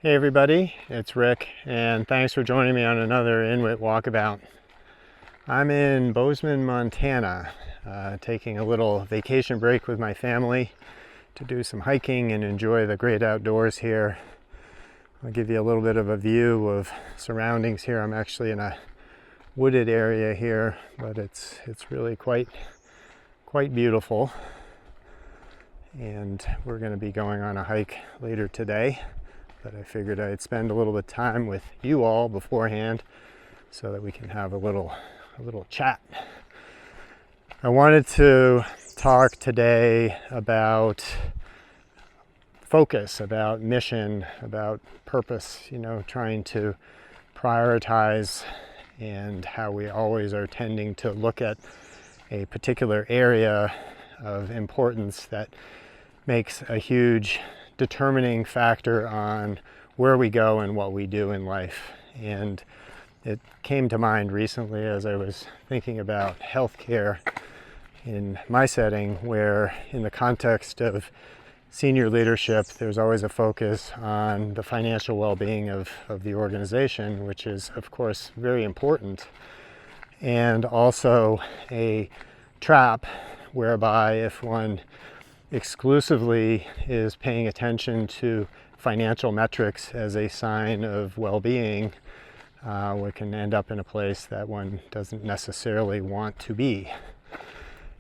Hey everybody, it's Rick, and thanks for joining me on another Inwyt Walkabout. I'm in Bozeman, Montana, taking a little vacation break with my family to do some hiking and enjoy the great outdoors here. I'll give you a little bit of a view of surroundings here. I'm actually in a wooded area here, but it's really quite beautiful. And we're going to be going on a hike later today. But I figured I'd spend a little bit of time with you all beforehand so that we can have a little chat. I wanted to talk today about focus, about mission, about purpose, trying to prioritize, and how we always are tending to look at a particular area of importance that makes a huge determining factor on where we go and what we do in life. And it came to mind recently as I was thinking about healthcare in my setting, where in the context of senior leadership, there's always a focus on the financial well-being of the organization, which is of course very important, and also a trap whereby if one exclusively is paying attention to financial metrics as a sign of well-being, we can end up in a place that one doesn't necessarily want to be.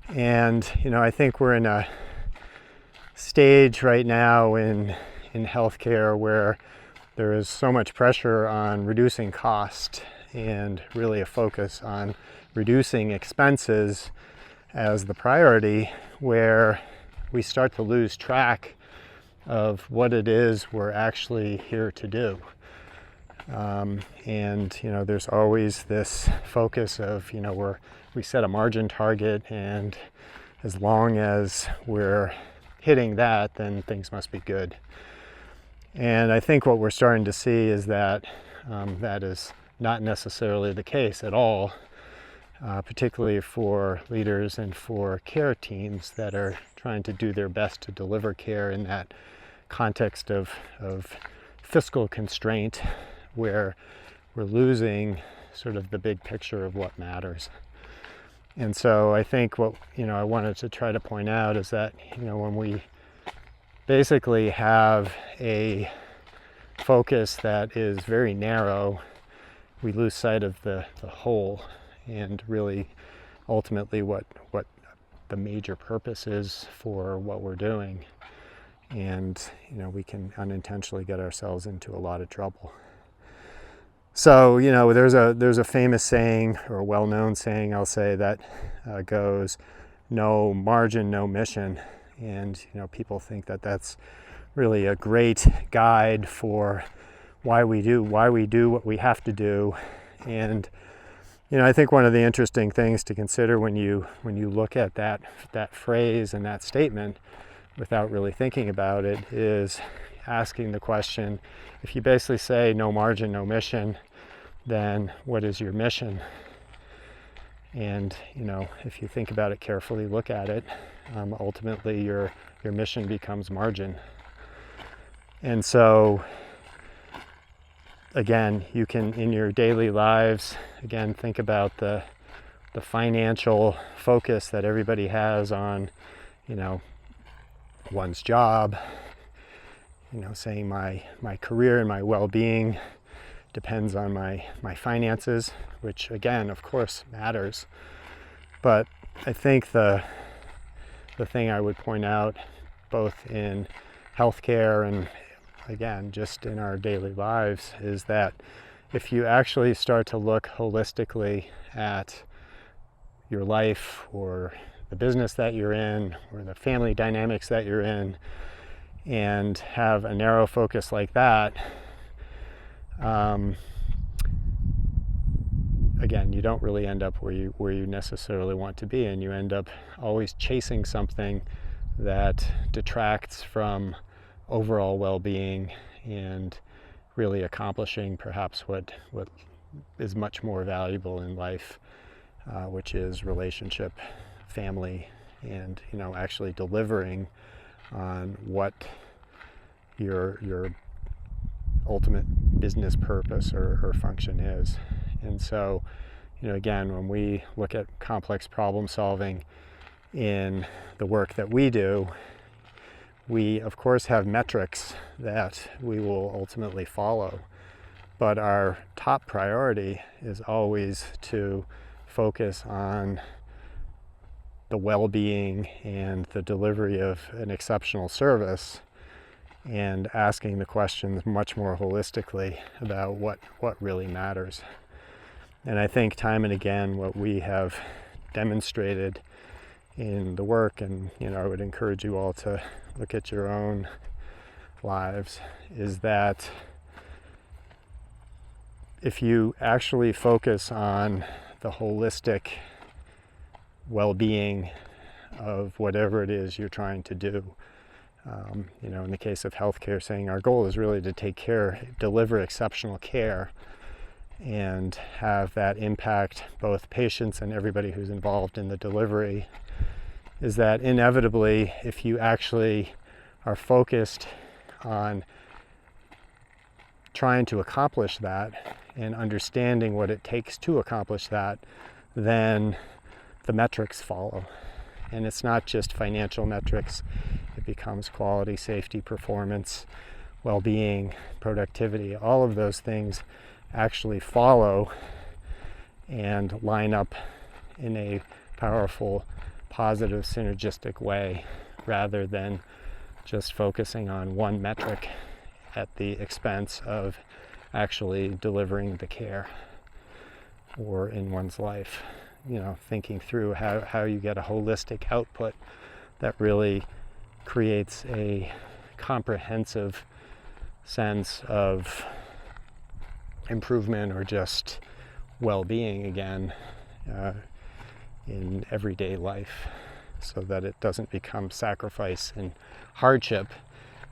And I think we're in a stage right now in healthcare where there is so much pressure on reducing cost and really a focus on reducing expenses as the priority, where we start to lose track of what it is we're actually here to do. There's always this focus of, we set a margin target, and as long as we're hitting that, then things must be good. And I think what we're starting to see is that that is not necessarily the case at all. Particularly for leaders and for care teams that are trying to do their best to deliver care in that context of fiscal constraint, where we're losing sort of the big picture of what matters. And so I think what I wanted to try to point out is that when we basically have a focus that is very narrow, we lose sight of the whole, and really ultimately what the major purpose is for what we're doing. And we can unintentionally get ourselves into a lot of trouble. So there's a famous saying, or a well-known saying I'll say, that goes, no margin, no mission. And people think that that's really a great guide for why we do what we have to do. And I think one of the interesting things to consider when you look at that phrase and that statement without really thinking about it is asking the question, if you basically say no margin, no mission, then what is your mission? And if you think about it carefully, look at it, ultimately your mission becomes margin. And so again, you can, in your daily lives, again, think about the financial focus that everybody has on, one's job, saying my career and my well-being depends on my finances, which again, of course, matters. But I think the thing I would point out, both in healthcare and again, just in our daily lives, is that if you actually start to look holistically at your life, or the business that you're in, or the family dynamics that you're in, and have a narrow focus like that, again, you don't really end up where you necessarily want to be, and you end up always chasing something that detracts from overall well-being and really accomplishing perhaps what is much more valuable in life, which is relationship, family, and actually delivering on what your ultimate business purpose or function is. And so, again, when we look at complex problem solving in the work that we do, we of course have metrics that we will ultimately follow. But our top priority is always to focus on the well-being and the delivery of an exceptional service, and asking the questions much more holistically about what really matters. And I think time and again what we have demonstrated in the work, and I would encourage you all to look at your own lives, is that if you actually focus on the holistic well-being of whatever it is you're trying to do, in the case of healthcare, saying our goal is really to deliver exceptional care and have that impact both patients and everybody who's involved in the delivery, is that inevitably, if you actually are focused on trying to accomplish that and understanding what it takes to accomplish that, then the metrics follow. And it's not just financial metrics. It becomes quality, safety, performance, well-being, productivity. All of those things actually follow and line up in a powerful, positive, synergistic way, rather than just focusing on one metric at the expense of actually delivering the care, or in one's life, thinking through how you get a holistic output that really creates a comprehensive sense of improvement or just well-being again in everyday life, so that it doesn't become sacrifice and hardship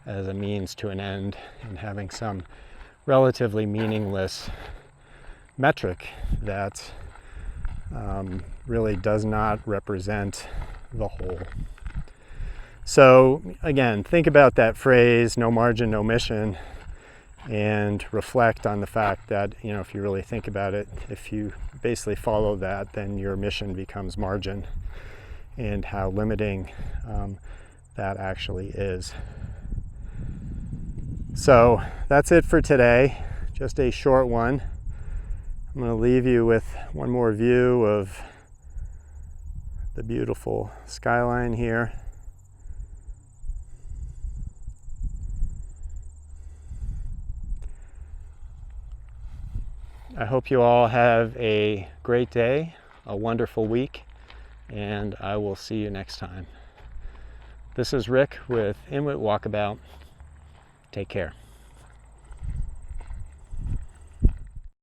as a means to an end, and having some relatively meaningless metric that really does not represent the whole. So again, think about that phrase, no margin, no mission, and reflect on the fact that, if you really think about it, if you basically follow that, then your mission becomes margin, and how limiting that actually is. So that's it for today, just a short one. I'm going to leave you with one more view of the beautiful skyline here. I hope you all have a great day, a wonderful week, and I will see you next time. This is Rick with Inwyt Walkabout. Take care.